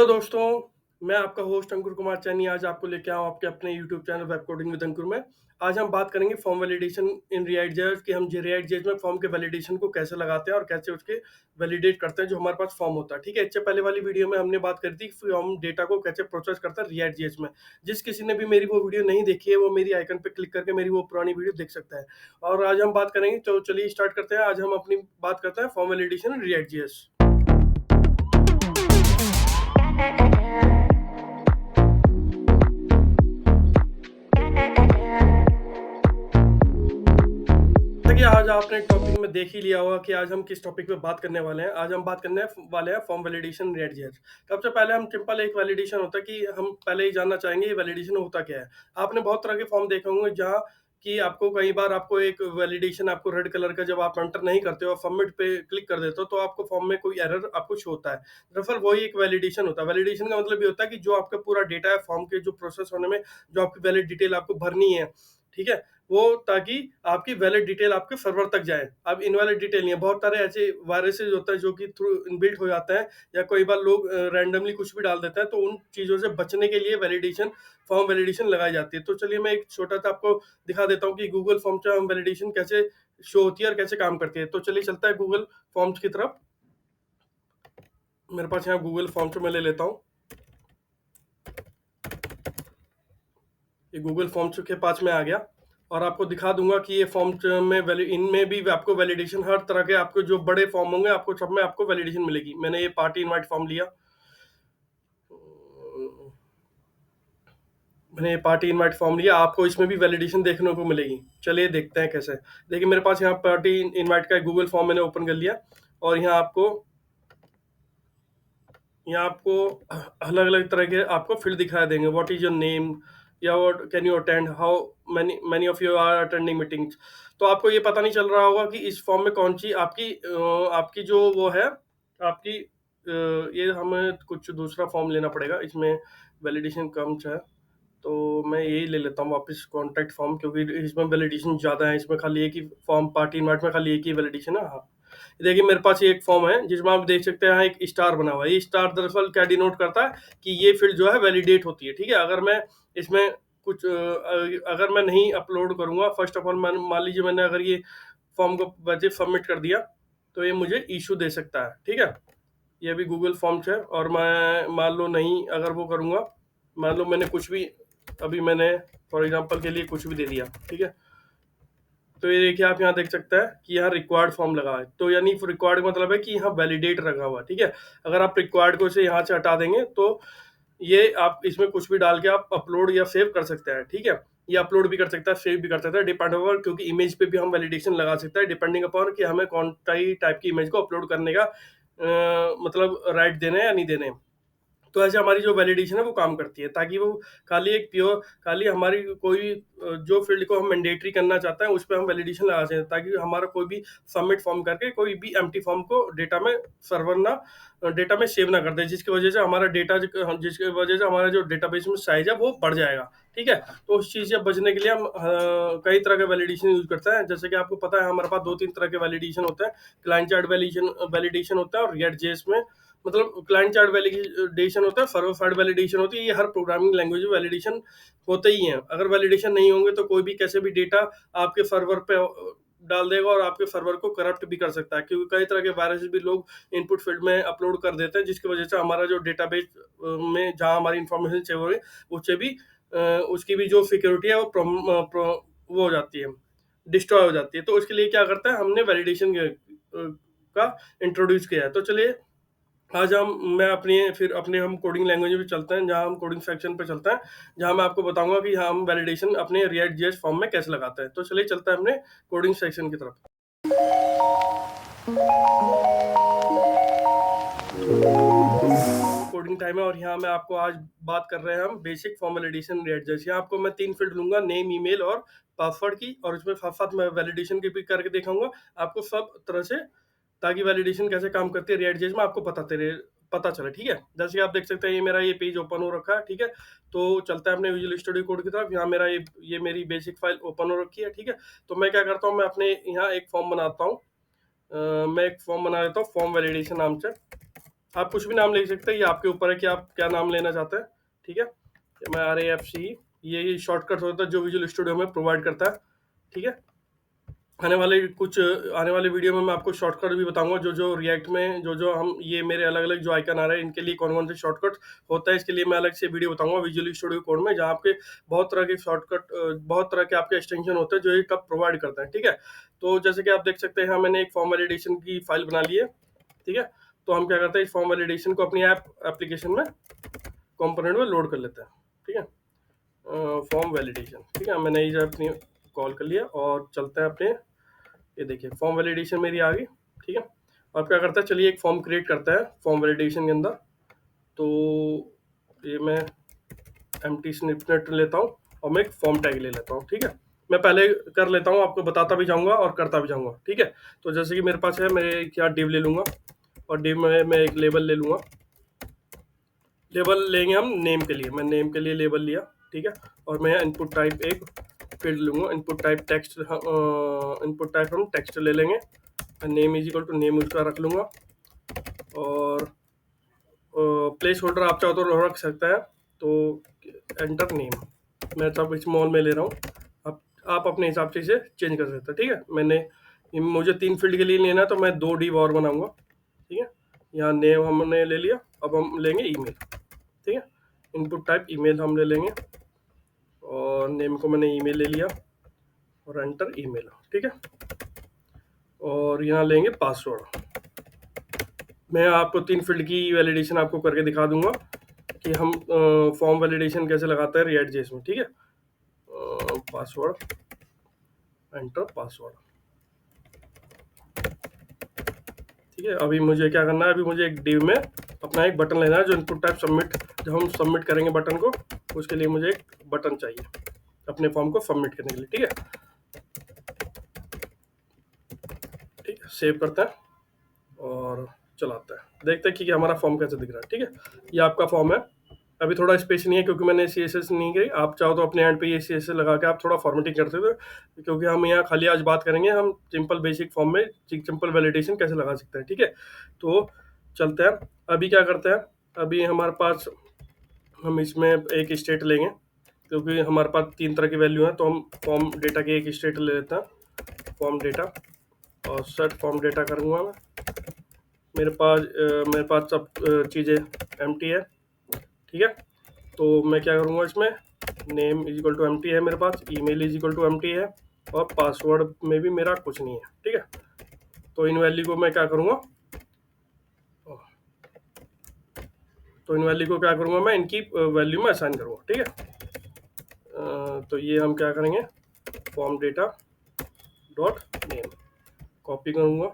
दोस्तों, मैं आपका होस्ट अंकुर कुमार चैनी आज आपको लेके आया हूँ आपके अपने YouTube channel web coding with Ankur में। आज हम बात करेंगे फॉर्म वैलिडेशन इन रिएक्ट.जेएस कि हम रिएक्ट.जेएस में फॉर्म के वैलिडेशन को कैसे लगाते हैं और कैसे उसके वैलिडेट करते हैं जो हमारे पास फॉर्म होता है, ठीक है? इससे पहले वाली वीडियो में हमने बात करी थी कि हम डेटा को कैसे प्रोसेस करते हैं रिएक्ट.जेएस में। जिस किसी ने भी मेरी वो वीडियो नहीं देखी है, वो मेरी आइकन पे क्लिक करके मेरी वो पुरानी वीडियो देख सकता है। और आज हम बात करेंगे, तो चलिए स्टार्ट करते हैं। आज हम अपनी बात करते हैं फॉर्म वैलिडेशन इन रिएक्ट.जेएस। जैसा कि आज आपने टॉपिक में देख ही लिया होगा कि आज हम किस टॉपिक पे बात करने वाले हैं। आज हम बात करने वाले हैं फॉर्म वैलिडेशन रिएक्ट.जेएस। सबसे पहले हम सिंपल एक वैलिडेशन होता है कि हम पहले ही जानना चाहेंगे ये वैलिडेशन होता क्या है। आपने बहुत तरह के फॉर्म देखे होंगे जहाँ कि आपको कई बार आपको एक वैलिडेशन आपको रेड कलर का जब आप एंटर नहीं करते हो, सबमिट पे क्लिक कर देते हो, तो आपको फॉर्म में कोई एरर आपको शो होता है। दरअसल वही एक वैलिडेशन होता है। वैलिडेशन का मतलब ये होता है कि जो आपका पूरा डेटा है फॉर्म के जो प्रोसेस होने में, जो आपकी वैलिड डिटेल आपको भरनी है, ठीक है? वो ताकि आपकी वैलिड डिटेल आपके सर्वर तक जाए। अब इनवैलिड डिटेल नहीं है, बहुत सारे ऐसे वायरसेस होते हैं जो कि थ्रू इनबिल्ट हो जाते हैं, या कई बार लोग रैंडमली कुछ भी डाल देते हैं, तो उन चीज़ों से बचने के लिए वैलिडेशन फॉर्म वैलिडेशन लगाई जाती है। तो चलिए मैं एक छोटा-सा आपको दिखा देता हूँ कि गूगल फॉर्म से हम वैलिडेशन कैसे शो होती है और कैसे काम करती है। तो चलिए चलता है गूगल फॉर्म्स की तरफ। मेरे पास यहाँ गूगल फॉर्म्स मैं ले लेता हूँ। ये गूगल फॉर्म्स के पास में आ गया और आपको दिखा दूंगा कि ये फॉर्म्स में इनमें भी आपको वैलिडेशन हर तरह के आपको जो बड़े फॉर्म होंगे आपको सब में आपको वैलिडेशन मिलेगी। मैंने ये पार्टी इनवाइट फॉर्म लिया। मैंने ये पार्टी इनवाइट फॉर्म लिया, आपको इसमें भी वैलिडेशन देखने को मिलेगी। चलिए देखते हैं कैसे। देखिए मेरे पास यहाँ पार्टी इनवाइट का गूगल फॉर्म मैंने ओपन कर लिया और यहाँ आपको अलग अलग तरह के आपको फील्ड दिखाई देंगे। व्हाट इज योर नेम, या what can you attend, how many of you are attending meetings. तो आपको ये पता नहीं चल रहा होगा कि इस फॉर्म में कौन सी आपकी जो वो है आपकी ये हमें कुछ दूसरा फॉर्म लेना पड़ेगा। इसमें वैलिडेशन कम है, तो मैं यही ले लेता हूँ वापस कॉन्टैक्ट फॉर्म, क्योंकि इसमें वैलिडेशन ज़्यादा है। इसमें खाली एक ही फॉर्म, पार्टी इनवाइट में खाली एक ही वैलिडेशन है। हाँ, देखिए मेरे पास ये एक फॉर्म है जिसमें आप देख सकते हैं यहाँ एक स्टार बना हुआ है। ये स्टार दरअसल क्या डिनोट करता है कि ये फील्ड जो है वैलिडेट होती है, ठीक है? अगर मैं इसमें कुछ अगर मैं नहीं अपलोड करूँगा, फर्स्ट ऑफ ऑल मान लीजिए मैंने अगर ये फॉर्म को वैसे सबमिट कर दिया, तो ये मुझे इशू दे सकता है, ठीक है? ये भी गूगल फॉर्म्स है और मैं मान लो नहीं अगर वो करूँगा, मान लो मैंने कुछ भी अभी मैंने फॉर एग्जांपल के लिए कुछ भी दे दिया, ठीक है? तो ये देखिए आप यहाँ देख सकते हैं कि यहाँ रिक्वायर्ड फॉर्म लगा है। तो यानी रिक्वायर्ड मतलब है कि यहाँ वैलिडेट रखा हुआ है, ठीक है? अगर आप रिक्वायर्ड को इसे यहाँ से हटा देंगे तो ये आप इसमें कुछ भी डाल के आप अपलोड या सेव कर सकते हैं, ठीक है? ये अपलोड भी कर सकता है, सेव भी कर सकता है, डिपेंड ओवर, क्योंकि इमेज पे भी हम वैलिडेशन लगा सकते हैं डिपेंडिंग अपॉन कि हमें कौन सी टाइप की इमेज को अपलोड करने का मतलब राइट देना है या नहीं देने हैं। तो ऐसे हमारी जो वैलिडेशन है वो काम करती है, ताकि वो खाली हमारी कोई जो फील्ड को हम मैंडेटरी करना चाहते हैं उस पे हम वैलिडेशन लगा सकें, ताकि हमारा कोई भी सबमिट फॉर्म करके कोई भी एम्प्टी फॉर्म को डेटा में सेव ना कर दे, जिसकी वजह से हमारा जो डेटाबेस में साइज है वो बढ़ जाएगा, ठीक है? तो उस चीज़ से बचने के लिए हम कई तरह के वैलिडेशन यूज करते हैं। जैसे कि आपको पता है हमारे पास 2-3 तरह के वैलिडेशन होते हैं। क्लाइंट साइड वैलिडेशन होता है और रिएक्ट.जेएस में मतलब क्लाइंट साइड वैलिडेशन होता है, सर्वर साइड वैलिडेशन होती है। ये हर प्रोग्रामिंग लैंग्वेज में वैलिडेशन होते ही हैं। अगर वैलिडेशन नहीं होंगे तो कोई भी कैसे भी डेटा आपके सर्वर पे डाल देगा और आपके सर्वर को करप्ट भी कर सकता है, क्योंकि कई तरह के वायरस भी लोग इनपुट फील्ड में अपलोड कर देते हैं, जिसकी वजह से हमारा जो डेटाबेस में जहाँ हमारी इंफॉर्मेशन सेव हो रही है उससे भी उसकी भी जो सिक्योरिटी है वो हो जाती है, डिस्ट्रॉय हो जाती है। तो उसके लिए क्या करता है, हमने वैलिडेशन का इंट्रोड्यूस किया है। तो चलिए आज अपने हम कोडिंग लैंग्वेज में चलते हैं, जहाँ हम कोडिंग सेक्शन पे चलते हैं, जहाँ मैं आपको बताऊंगा कि हम वैलिडेशन अपने रिएक्ट.जेएस फॉर्म में कैसे लगाते हैं। तो चलिए चलते हैं अपने कोडिंग सेक्शन की तरफ। कोडिंग टाइम है और यहाँ मैं आपको आज बात कर रहे हैं हम बेसिक फॉर्म वैलिडेशन रिएक्ट.जेएस। यहाँ आपको मैं 3 फील्ड लूंगा, नेम, ईमेल और पासवर्ड की, और इसमें साथ साथ मैं वैलिडेशन की भी करके दिखाऊंगा आपको सब तरह से, ताकि वैलिडेशन कैसे काम करती है रिएक्ट.जेएस में आपको पता चले, ठीक है? जैसे कि आप देख सकते हैं ये मेरा ये पेज ओपन हो रखा है, ठीक है? तो चलता है अपने विजुअल स्टूडियो कोड की तरफ। यहाँ मेरा ये मेरी बेसिक फाइल ओपन हो रखी है, ठीक है? तो मैं क्या करता हूँ, मैं अपने यहाँ एक फॉर्म बनाता हूँ। मैं एक फॉर्म बना लेता हूँ फॉर्म वैलिडेशन नाम से। आप कुछ भी नाम लिख सकते हैं, ये आपके ऊपर है कि आप क्या नाम लेना चाहते हैं, ठीक है? मैं RAFC, ये शॉर्टकट होता है जो विजुअल स्टूडियो हमें प्रोवाइड करता है, ठीक है? आने वाले वीडियो में मैं आपको शॉर्टकट भी बताऊंगा, जो रिएक्ट में जो हम ये मेरे अलग अलग जो आइकन आ रहे हैं इनके लिए कौन कौन से शॉर्टकट होता है, इसके लिए मैं अलग से वीडियो बताऊंगा विजुअल स्टूडियो कोड में, जहाँ आपके बहुत तरह के शॉर्टकट, बहुत तरह के आपके एक्सटेंशन होते हैं जो ये कब प्रोवाइड करते हैं, ठीक है? तो जैसे कि आप देख सकते हैं, मैंने एक फॉर्म वैलिडेशन की फाइल बना ली है, ठीक है? तो हम क्या करते हैं, इस फॉर्म वैलिडेशन को अपनी एप्लीकेशन में कंपोनेंट में लोड कर लेते हैं, ठीक है? फॉर्म वैलिडेशन, ठीक है, मैंने ये अपनी कॉल कर लिया और चलते हैं अपने, ये देखिए फॉर्म वैलिडेशन मेरी आ गई, ठीक है? अब क्या करता है, चलिए एक फॉर्म क्रिएट करता है फॉर्म वैलिडेशन के अंदर। तो ये मैं एम्प्टी स्निपेट लेता हूँ और मैं एक फॉर्म टैग ले लेता हूँ, ठीक है? मैं पहले कर लेता हूँ, आपको बताता भी जाऊंगा और करता भी जाऊंगा, ठीक है? तो जैसे कि मेरे पास है, मेरे यहाँ डिव ले लूंगा और डिव में मैं एक लेबल ले लूंगा। लेबल लेंगे हम नेम के लिए, मैं नेम के लिए लेबल लिया, ठीक है? और मैं इनपुट टाइप एक फील्ड लूंगा, input type text, input type हम टेक्स्ट ले लेंगे, name is equal to name उसका रख लूंगा। और प्लेस होल्डर आप चाहो तो रख सकते हैं, तो एंटर नेम मैं सब स्मॉल में ले रहा हूँ, आप अपने हिसाब से इसे चेंज कर सकते हैं, ठीक है? मुझे 3 फील्ड के लिए लेना है, तो मैं 2 डिव और बनाऊंगा, ठीक है? यहाँ नेम हमने ले लिया, अब हम लेंगे ईमेल, ठीक है? इनपुट टाइप ईमेल हम ले लेंगे और नेम को मैंने ईमेल ले लिया और एंटर ईमेल, ठीक है? और यहाँ लेंगे पासवर्ड। मैं आपको 3 फील्ड की वैलिडेशन आपको करके दिखा दूंगा कि हम फॉर्म वैलिडेशन कैसे लगाते हैं रिएक्ट जेएस में, ठीक है? पासवर्ड, एंटर पासवर्ड, ठीक है? अभी मुझे क्या करना है, अभी मुझे एक डिव में अपना एक बटन लेना है, जो इनपुट टाइप सबमिट, जब हम सबमिट करेंगे बटन को, उसके लिए मुझे एक बटन चाहिए अपने फॉर्म को सबमिट करने के लिए, ठीक है? ठीक है, सेव करते हैं और चलाते हैं, देखते हैं कि हमारा फॉर्म कैसे दिख रहा है, ठीक है? ये आपका फॉर्म है। अभी थोड़ा स्पेस नहीं है क्योंकि मैंने CSS नहीं की, आप चाहो तो अपने एंड पे ये CSS लगा के आप थोड़ा फॉर्मेटिंग कर सकते हो, क्योंकि हम यहाँ खाली आज बात करेंगे हम सिंपल बेसिक फॉर्म में सिंपल वैलिडेशन कैसे लगा सकते हैं, ठीक है? तो चलते हैं, अभी क्या करते हैं, अभी हमारे पास, हम इसमें एक स्टेट लेंगे क्योंकि हमारे पास 3 तरह की वैल्यू है, तो हम फॉर्म डेटा की एक स्टेट ले लेते हैं, फॉर्म डेटा, और सेट फॉर्म डेटा करूँगा मैं। मेरे पास सब चीज़ें एम्प्टी है, ठीक है? तो मैं क्या करूँगा, इसमें name is equal to empty है मेरे पास, email is equal to empty है, और पासवर्ड में भी मेरा कुछ नहीं है, ठीक है? तो इन वैल्यू को मैं क्या करूँगा, क्या करूँगा, मैं इनकी वैल्यू में असाइन करूँगा, ठीक है? तो ये हम क्या करेंगे, form data dot name copy करूँगा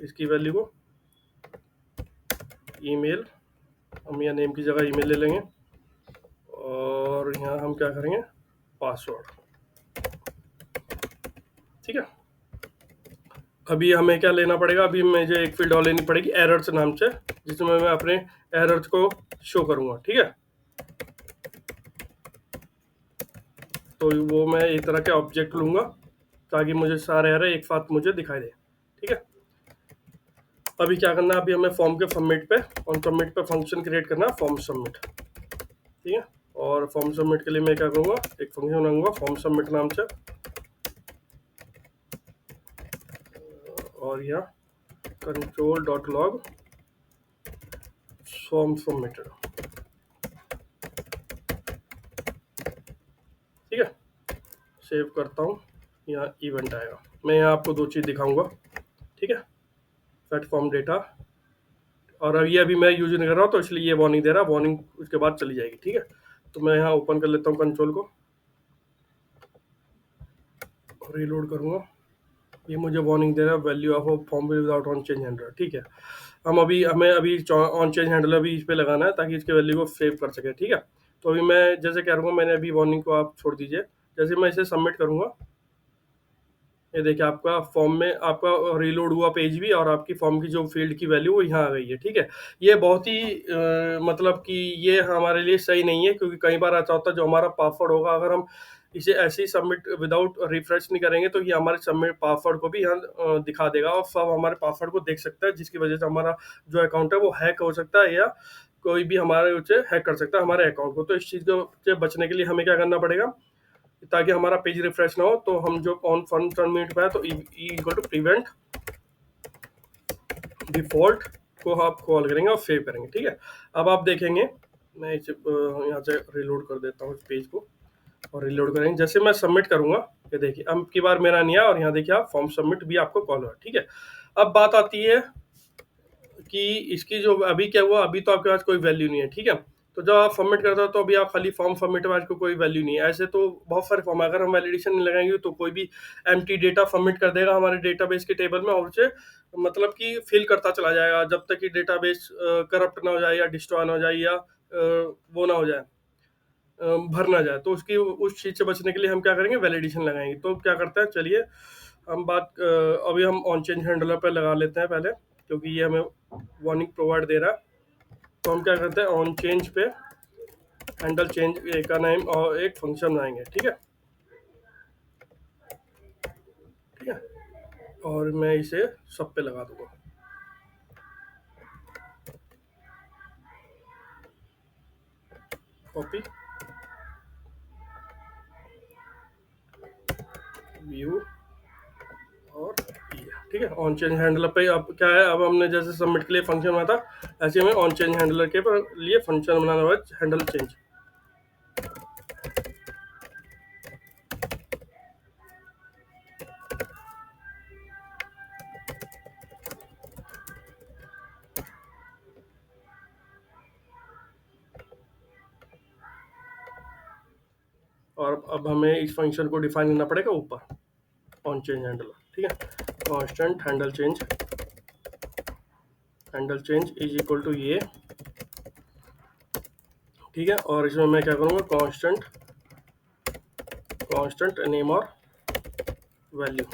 इसकी वैल्यू को, ईमेल, हम यहाँ नेम की जगह ईमेल ले लेंगे, और यहाँ हम क्या करेंगे, पासवर्ड, ठीक है? अभी हमें क्या लेना पड़ेगा, अभी मुझे एक फील्ड और लेनी पड़ेगी एरर्स नाम से, जिसमें मैं अपने एरर्स को शो करूँगा, ठीक है? तो वो मैं एक तरह के ऑब्जेक्ट लूँगा ताकि मुझे सारे एरर एक साथ मुझे दिखाई दे, ठीक है? अभी क्या करना है, अभी हमें फॉर्म के सबमिट पे, और सबमिट पे फंक्शन क्रिएट करना है फॉर्म सबमिट, ठीक है? और फॉर्म सबमिट के लिए मैं क्या करूँगा, एक फंक्शन बनाऊंगा फॉर्म सबमिट नाम से, और यहाँ control.log फॉर्म सबमिटेड, ठीक है? सेव करता हूँ, यहाँ इवेंट आएगा, मैं यहाँ आपको 2 चीज़ दिखाऊंगा, ठीक है? सेट फॉर्म डेटा, और अभी मैं यूज नहीं कर रहा हूँ तो इसलिए ये वार्निंग दे रहा है, वार्निंग उसके बाद चली जाएगी, ठीक है? तो मैं यहाँ ओपन कर लेता हूँ कंट्रोल को, रीलोड करूँगा, ये मुझे वार्निंग दे रहा है, value of form without on change handler, ठीक है? हमें अभी ऑन चेंज हैंडलर भी इस पर लगाना है ताकि इसके वैल्यू को सेव कर सके, ठीक है? तो अभी मैं जैसे कह रहा हूँ, मैंने अभी वार्निंग को आप छोड़ दीजिए, जैसे मैं इसे सबमिट करूँगा, ये देखिए आपका फॉर्म में आपका रीलोड हुआ पेज भी, और आपकी फॉर्म की जो फील्ड की वैल्यू वो यहाँ आ गई है, ठीक है? ये बहुत ही मतलब कि ये हमारे लिए सही नहीं है, क्योंकि कई बार ऐसा होता है जो हमारा पासवर्ड होगा, अगर हम इसे ऐसे ही सबमिट विदाउट रिफ्रेश नहीं करेंगे तो ये हमारे सबमिट पासवर्ड को भी यहाँ दिखा देगा और सब हमारे पासवर्ड को देख सकता है, जिसकी वजह से हमारा जो अकाउंट है वो हैक हो सकता है या कोई भी हमारे उसे हैक कर सकता है हमारे अकाउंट को। तो इस चीज़ से बचने के लिए हमें क्या करना पड़ेगा, ताकि हमारा पेज रिफ्रेश ना हो, तो हम जो ऑन फन सबमिट पे है तो इक्वल टू प्रिवेंट डिफॉल्ट को आप कॉल करेंगे और सेव करेंगे। ठीक है, अब आप देखेंगे, मैं इसे यहाँ से रिलोड कर देता हूँ इस पेज को और रिलोड करेंगे। जैसे मैं सबमिट करूंगा, ये देखिए अब की बार मेरा नहीं आया और यहाँ देखिए आप फॉर्म सबमिट भी आपको कॉल हुआ। ठीक है, अब बात आती है कि इसकी जो अभी क्या हुआ, अभी तो आपके पास कोई वैल्यू नहीं है। ठीक है, तो जब आप सबमिट करते हो तो अभी आप खाली फॉर्म सबमिट है, को कोई वैल्यू नहीं है। ऐसे तो बहुत सारे फॉर्म है, अगर हम वैलिडेशन नहीं लगाएंगे तो कोई भी एम्प्टी डेटा सबमिट कर देगा हमारे डेटाबेस के टेबल में और उसे मतलब कि फिल करता चला जाएगा जब तक कि डेटाबेस करप्ट ना हो जाए या डिस्ट्रॉय ना हो जाए या वो ना हो जाए, भर ना जाए। तो उसकी उस चीज़ से बचने के लिए हम क्या करेंगे, वैलिडेशन लगाएंगे। तो क्या करते हैं, चलिए हम अभी हम ऑन चेंज हैंडलर पर लगा लेते हैं पहले, क्योंकि ये हमें वार्निंग प्रोवाइड दे रहा है। तो हम क्या करते हैं, ऑन चेंज पे हैंडल चेंज का नाम और एक फंक्शन बनाएंगे। ठीक है, ठीक है, और मैं इसे सब पे लगा दूंगा। कॉपी व्यू और ये, ठीक है। ऑन चेंज हैंडलर पे अब क्या है, अब हमने जैसे सबमिट के लिए फंक्शन बनाया था, ऐसे हमें ऑन चेंज हैंडलर के लिए फंक्शन बनाना हुआ हैंडल चेंज। और अब हमें इस फंक्शन को डिफाइन करना पड़ेगा ऊपर ऑन चेंज हैंडलर। ठीक है, constant handle change is equal to ये। ठीक है, और इसमें मैं क्या करूँगा, कांस्टेंट नेम और वैल्यू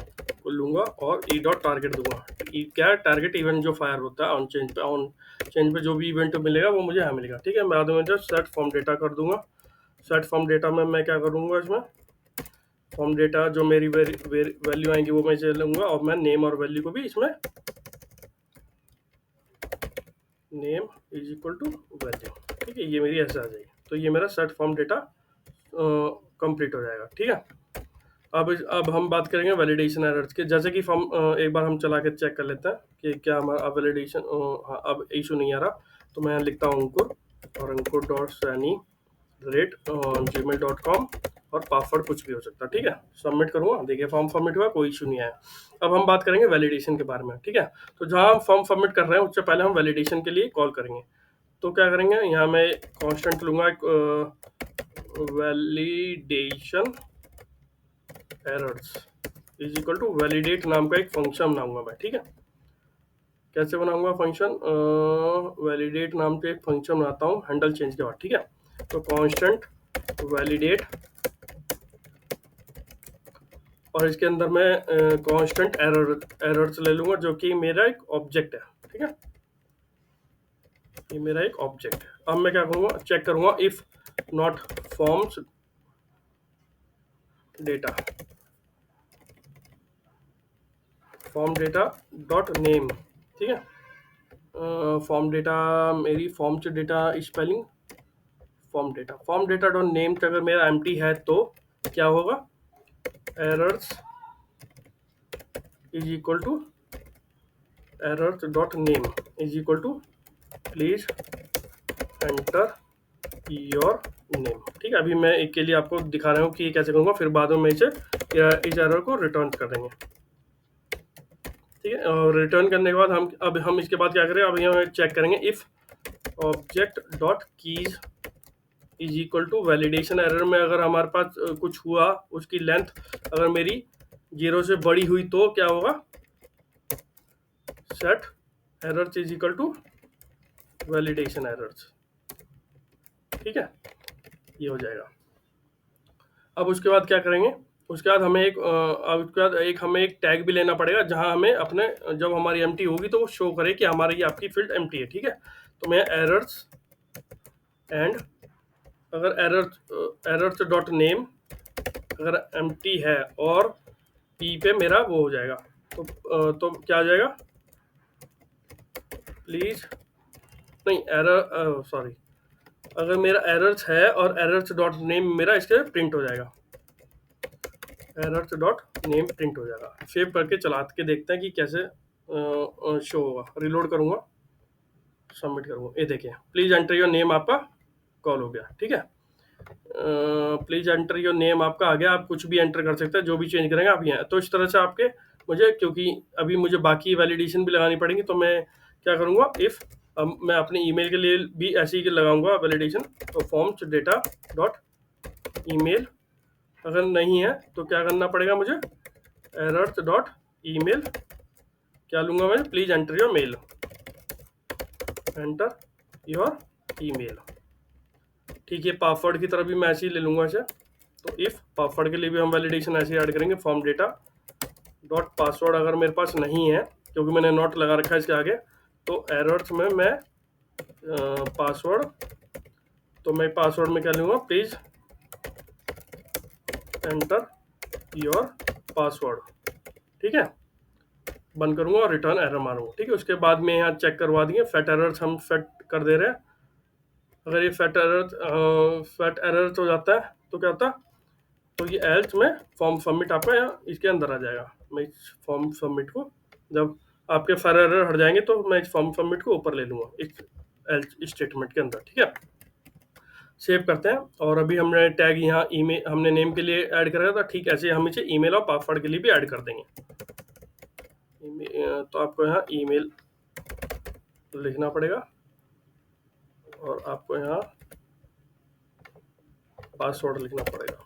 को लूँगा और ई डॉट टारगेट दूंगा। ई क्या, टारगेट इवेंट जो फायर होता है ऑन चेंज पे जो भी इवेंट मिलेगा वो मुझे यहाँ मिलेगा। ठीक है, बाद में जो सेट फॉर्म डेटा कर दूंगा। सेट फॉर्म डेटा में मैं क्या करूँगा, इसमें फॉर्म डेटा जो मेरी वैल्यू आएंगी वो मैं इसे लूँगा और मैं नेम और वैल्यू को भी इसमें name is equal to value. ठीक है, ये मेरी ऐसे आ जाएगी। तो ये मेरा सेट फॉर्म डेटा कंप्लीट हो जाएगा। ठीक है, अब हम बात करेंगे वैलिडेशन एरर्स के। जैसे कि फॉर्म एक बार हम चला के चेक कर लेते हैं कि क्या हमारा अब वैलिडेशन, हाँ अब इशू नहीं आ रहा। तो मैं लिखता हूँ अंकुर और ankur.sani@gmail.com और पासवर्ड कुछ भी हो सकता है। ठीक है, सबमिट करूँगा, देखिए फॉर्म सबमिट हुआ, कोई इशू नहीं आया। अब हम बात करेंगे वैलिडेशन के बारे में। ठीक है, तो जहाँ हम फॉर्म सबमिट कर रहे हैं उससे पहले हम वैलिडेशन के लिए कॉल करेंगे। तो क्या करेंगे, यहाँ मैं कांस्टेंट लूँगा एक validation errors is equal to validate नाम का एक फंक्शन बनाऊंगा मैं। ठीक है, कैसे बनाऊंगा फंक्शन, वैलिडेट नाम के एक फंक्शन बनाता हूँ हैंडल चेंज के बाद। ठीक है, तो कांस्टेंट वैलिडेट और इसके अंदर मैं कांस्टेंट एरर्स ले लूंगा जो कि मेरा एक ऑब्जेक्ट है। ठीक है, ये मेरा एक ऑब्जेक्ट है। अब मैं क्या करूँगा, चेक करूँगा if not forms data form data dot name. ठीक है, फॉर्म डेटा मेरी फॉर्म से data spelling form data dot name अगर मेरा एम्प्टी है तो क्या होगा, errors is equal to errors dot name is equal to please enter your name. ठीक है, अभी मैं एक के लिए आपको दिखा रहा हूँ कि ये कैसे करूँगा, फिर बाद में मैं इस एरर को रिटर्न कर देंगे। ठीक है, और रिटर्न करने के बाद हम इसके बाद क्या करें, अब यहाँ चेक करेंगे if object dot keys is equal to validation error में अगर हमारे पास कुछ हुआ, उसकी लेंथ अगर मेरी 0 से बड़ी हुई तो क्या होगा, set errors is equal to validation errors. ठीक है, ये हो जाएगा। अब उसके बाद क्या करेंगे, उसके बाद हमें हमें एक टैग भी लेना पड़ेगा जहां हमें अपने जब हमारी एम्प्टी होगी तो वो शो करे कि हमारी आपकी फील्ड एम्प्टी है। ठीक है, तो मैं एरर्स एंड अगर एरर्स डॉट नेम अगर एम्प्टी है और पी पे मेरा वो हो जाएगा, तो क्या आ जाएगा, प्लीज, नहीं एरर, सॉरी, अगर मेरा एरर्स है और एरर्स डॉट नेम मेरा इसके प्रिंट हो जाएगा, एरर्स डॉट नेम प्रिंट हो जाएगा। सेव करके चला के देखते हैं कि कैसे शो होगा। रिलोड करूंगा, सबमिट करूंगा, ये देखिए प्लीज एंटर योर नेम, आपका कॉल हो गया। ठीक है, प्लीज एंटर योर नेम आपका आ गया। आप कुछ भी एंटर कर सकते हैं, जो भी चेंज करेंगे आप यहाँ। तो इस तरह से आपके मुझे, क्योंकि अभी मुझे बाकी वैलिडेशन भी लगानी पड़ेंगी, तो मैं क्या करूँगा, इफ़ मैं अपने ईमेल के लिए भी ऐसे ही लगाऊंगा वैलिडेशन। तो फॉर्म्स डेटा डॉट ईमेल, अगर नहीं है तो क्या करना पड़ेगा मुझे, एरर्स डॉट ईमेल, क्या लूँगा मैं, please enter your mail, enter your email. ठीक है, पासवर्ड की तरफ भी मैं ऐसे ही ले लूँगा इसे। तो इफ़ पासवर्ड के लिए भी हम वैलिडेशन ऐसे ही ऐड करेंगे, फॉर्म डेटा डॉट पासवर्ड, अगर मेरे पास नहीं है क्योंकि मैंने नॉट लगा रखा है इसके आगे, तो एरर्स में मैं पासवर्ड, तो मैं पासवर्ड में क्या लूँगा, प्लीज़ एंटर योर पासवर्ड। ठीक है, बंद करूँगा और रिटर्न एरर मारूंगा। ठीक है, उसके बाद में यहाँ चेक करवा दिए, फेट एरर्स हम सेट कर दे रहे हैं। अगर ये फेट एरर्स हो जाता है तो क्या होता है, तो ये एल्स में फॉर्म सबमिट आपका यहाँ इसके अंदर आ जाएगा। मैं इस फॉर्म सबमिट को, जब आपके फेट एरर हट जाएंगे तो मैं इस फॉर्म सबमिट को ऊपर ले लूँगा इस एल्स स्टेटमेंट के अंदर। ठीक है, सेव करते हैं। और अभी हमने टैग यहाँ ईमेल हमने नेम के लिए ऐड करा था, ठीक ऐसे हम इसे ईमेल और पासवर्ड के लिए भी ऐड कर देंगे। तो आपको यहाँ ईमेल लिखना पड़ेगा और आपको यहाँ पासवर्ड लिखना पड़ेगा।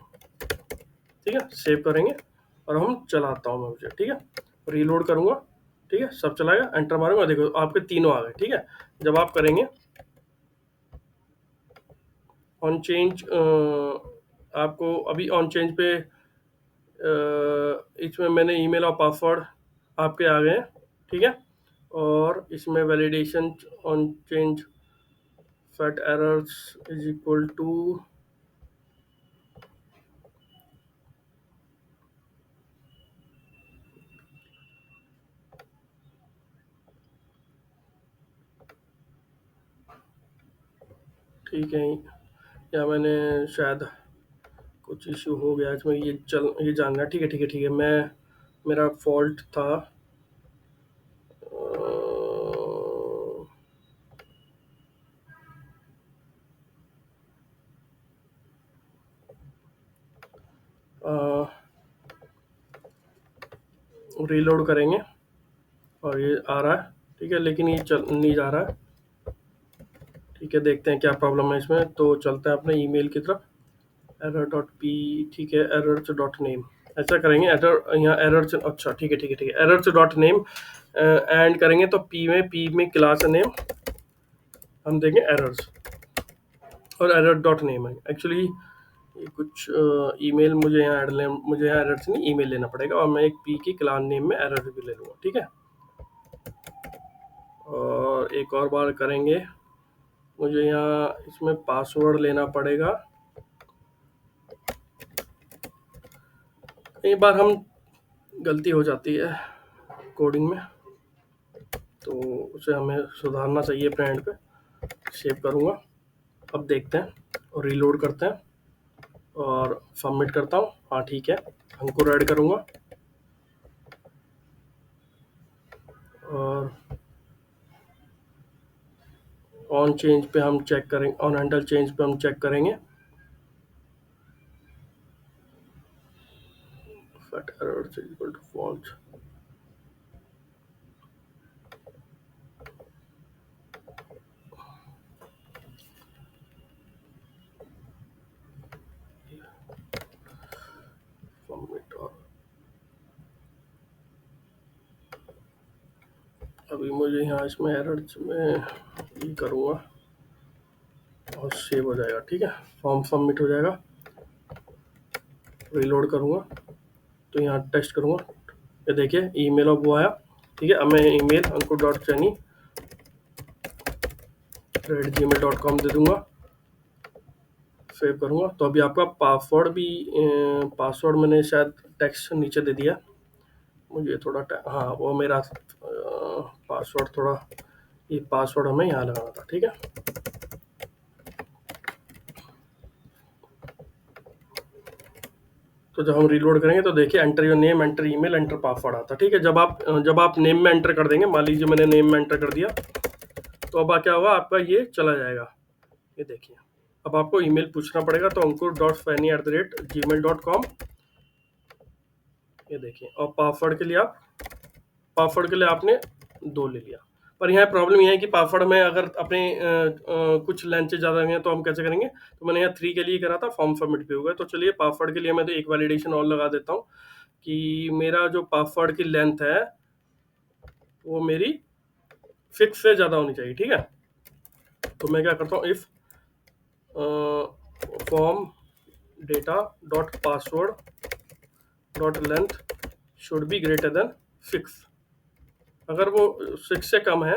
ठीक है, सेव करेंगे और हम चलाता हूँ मैं मुझे। ठीक है, रीलोड करूँगा। ठीक है, सब चलाएगा, एंटर मारूंगा, देखो आपके तीनों आ गए। ठीक है, जब आप करेंगे ऑन चेंज, आपको अभी ऑन चेंज पे इसमें मैंने ईमेल और पासवर्ड आपके आ गए। ठीक है, और इसमें validation on change fat errors is equal to, ठीक है, या मैंने शायद कुछ इशू हो गया इसमें, ये जानना। ठीक है, ठीक है, ठीक है, मैं, मेरा फॉल्ट था। रीलोड करेंगे और ये आ रहा है। ठीक है, लेकिन ये चल नहीं जा रहा है। ठीक है, देखते हैं क्या प्रॉब्लम है इसमें। तो चलते हैं अपने ईमेल की तरफ, एरर डॉट पी, ठीक है, एरर्स डॉट नेम, ऐसा करेंगे। एरर यहाँ एरर्स, अच्छा ठीक है, ठीक है, ठीक है, एरर्स डॉट नेम एंड करेंगे तो पी में क्लास नेम हम देंगे एरर्स, और एरर डॉट नेम है एक्चुअली ये कुछ ईमेल मुझे यहाँ मुझे यहाँ एरर्स नहीं, ईमेल लेना पड़ेगा, और मैं एक पी की क्लास नेम में एरर भी ले लूँगा। ठीक है, और एक और बार करेंगे, मुझे यहाँ इसमें पासवर्ड लेना पड़ेगा। एक बार हम गलती हो जाती है कोडिंग में, तो उसे हमें सुधारना चाहिए अपने एंड पे। सेव करूँगा, अब देखते हैं और रीलोड करते हैं और सबमिट करता हूँ। हाँ ठीक है, अंकुर ऐड करूँगा और ऑन चेंज पे हम चेक करेंगे, ऑन हैंडल चेंज पे हम चेक करेंगे। Fat error is equal to false, submit. और अभी मुझे यहाँ इसमें एरर्स में ये करूँगा और सेव हो जाएगा। ठीक है, फॉर्म सबमिट हो जाएगा। रीलोड करूँगा तो यहाँ टेस्ट करूँगा, ये देखिए ईमेल अब वो आया। ठीक है, अब मैं ईमेल अंकुर डॉट चैनी @gmail.com दे दूँगा, सेव करूँगा तो अभी आपका पासवर्ड भी पासवर्ड मैंने शायद टेक्स्ट नीचे दे दिया। मुझे थोड़ा हाँ, वो मेरा पासवर्ड थोड़ा, ये पासवर्ड हमें यहाँ लगाना था, ठीक है। तो जब हम रीलोड करेंगे तो देखिए enter your name, enter email, enter password आता है, ठीक है। जब आप नेम में एंटर कर देंगे, मान लीजिए मैंने नेम में एंटर कर दिया, तो अब क्या होगा, आपका ये चला जाएगा। ये देखिए, अब आपको ईमेल पूछना पड़ेगा, तो ankur.swaini@gmail.com, ये देखिए। और पासवर्ड के लिए आपने 2 ले लिया। पर यहाँ प्रॉब्लम ये है कि पासवर्ड में अगर अपने कुछ लेंथ से ज़्यादा हैं तो हम कैसे करेंगे। तो मैंने यहाँ 3 के लिए करा था, फॉर्म सबमिट पे हो गया। तो चलिए पासवर्ड के लिए मैं तो एक वैलिडेशन और लगा देता हूँ कि मेरा जो पासवर्ड की लेंथ है वो मेरी फिक्स से ज़्यादा होनी चाहिए, ठीक है। तो मैं क्या करता हूँ, if form data dot password dot length should be greater than 6। अगर वो 6 से कम है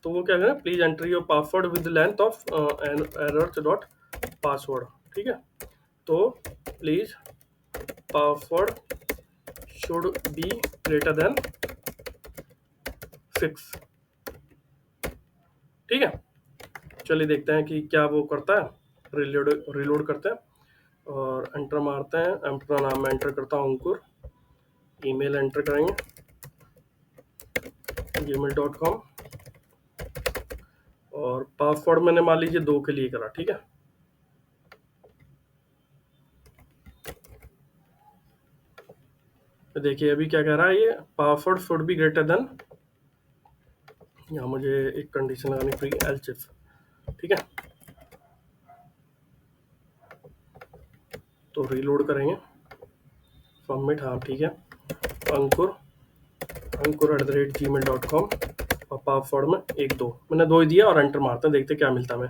तो वो क्या करें, please enter your password with length of errors dot password, ठीक है। तो please password should be greater than 6, ठीक है। चलिए देखते हैं कि क्या वो करता है। रिलोड करते हैं और एंटर मारते हैं। अपना नाम मैं एंटर करता हूँ अंकुर, ईमेल एंटर करेंगे gmail.com, और पासवर्ड मैंने मान लीजिए 2 के लिए करा, ठीक है। तो देखिए अभी क्या कह रहा है, ये password should be greater than, यहाँ मुझे एक कंडीशन लगानी पड़ेगी, एल्स इफ, ठीक है। तो रीलोड करेंगे, सबमिट, हाँ ठीक है। अंकुर @gmail.com, और पासवर्ड में 1 2 मैंने 2 ही दिया, और एंटर मारते हैं, देखते क्या मिलता है हमें।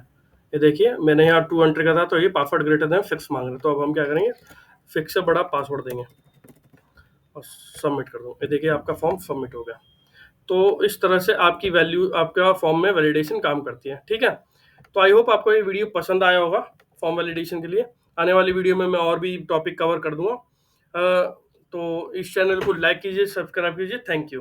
ये देखिए मैंने यहाँ 2 एंटर करा था, तो ये पासवर्ड ग्रेटर देन 6 मांग रहे। तो अब हम क्या करेंगे, 6 से बड़ा पासवर्ड देंगे और सबमिट कर दूँ। ये देखिए आपका फॉर्म सबमिट हो गया। तो इस तरह से आपकी वैल्यू, आपका फॉर्म में वैलिडेशन काम करती है, ठीक है। तो आई होप आपको ये वीडियो पसंद आया होगा फॉर्म वैलिडेशन के लिए। आने वाली वीडियो में मैं और भी टॉपिक कवर कर दूंगा। तो इस चैनल को लाइक कीजिए, सब्सक्राइब कीजिए। Thank you.